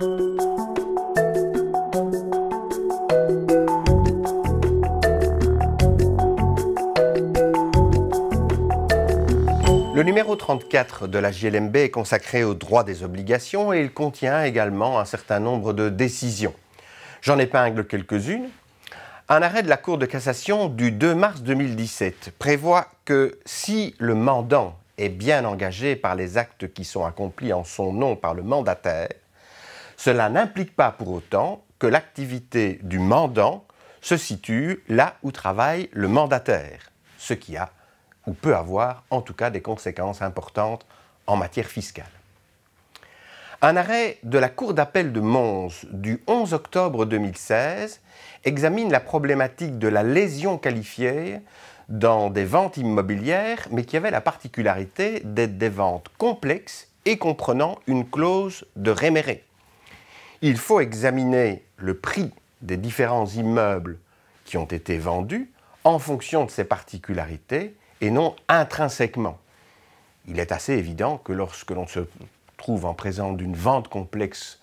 Le numéro 34 de la JLMB est consacré aux droits des obligations et il contient également un certain nombre de décisions. J'en épingle quelques-unes. Un arrêt de la Cour de cassation du 2 mars 2017 prévoit que si le mandant est bien engagé par les actes qui sont accomplis en son nom par le mandataire, cela n'implique pas pour autant que l'activité du mandant se situe là où travaille le mandataire, ce qui a ou peut avoir en tout cas des conséquences importantes en matière fiscale. Un arrêt de la Cour d'appel de Mons du 11 octobre 2016 examine la problématique de la lésion qualifiée dans des ventes immobilières, mais qui avait la particularité d'être des ventes complexes et comprenant une clause de réméré. Il faut examiner le prix des différents immeubles qui ont été vendus en fonction de ces particularités et non intrinsèquement. Il est assez évident que lorsque l'on se trouve en présence d'une vente complexe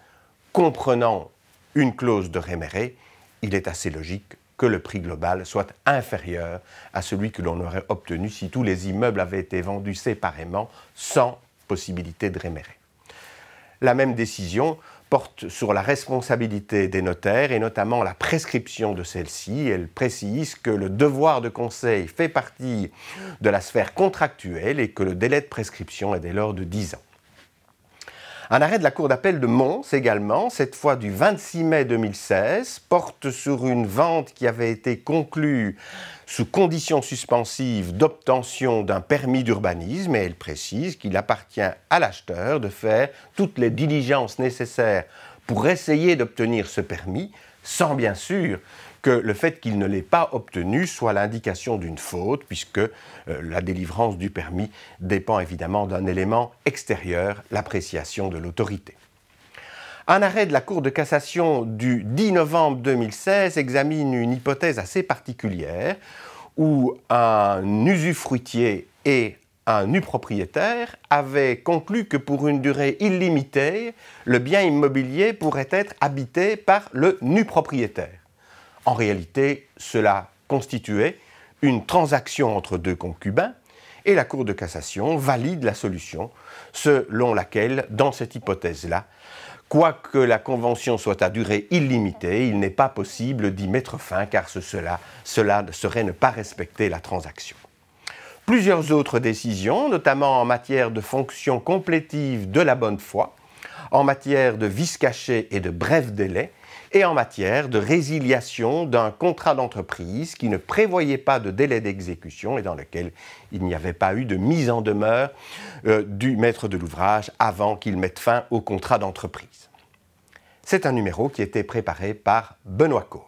comprenant une clause de réméré, il est assez logique que le prix global soit inférieur à celui que l'on aurait obtenu si tous les immeubles avaient été vendus séparément sans possibilité de réméré. La même décision porte sur la responsabilité des notaires et notamment la prescription de celle-ci. Elle précise que le devoir de conseil fait partie de la sphère contractuelle et que le délai de prescription est dès lors de 10 ans. Un arrêt de la Cour d'appel de Mons également, cette fois du 26 mai 2016, porte sur une vente qui avait été conclue sous conditions suspensives d'obtention d'un permis d'urbanisme et elle précise qu'il appartient à l'acheteur de faire toutes les diligences nécessaires pour essayer d'obtenir ce permis, sans bien sûr que le fait qu'il ne l'ait pas obtenu soit l'indication d'une faute, puisque la délivrance du permis dépend évidemment d'un élément extérieur, l'appréciation de l'autorité. Un arrêt de la Cour de cassation du 10 novembre 2016 examine une hypothèse assez particulière où un usufruitier et un nu-propriétaire avaient conclu que pour une durée illimitée, le bien immobilier pourrait être habité par le nu-propriétaire. En réalité, cela constituait une transaction entre deux concubins et la Cour de cassation valide la solution selon laquelle, dans cette hypothèse-là, quoique la convention soit à durée illimitée, il n'est pas possible d'y mettre fin car cela serait ne pas respecter la transaction. Plusieurs autres décisions, notamment en matière de fonction complétive de la bonne foi, en matière de vice caché et de bref délai, et en matière de résiliation d'un contrat d'entreprise qui ne prévoyait pas de délai d'exécution et dans lequel il n'y avait pas eu de mise en demeure du maître de l'ouvrage avant qu'il mette fin au contrat d'entreprise. C'est un numéro qui a été préparé par Benoît Cole.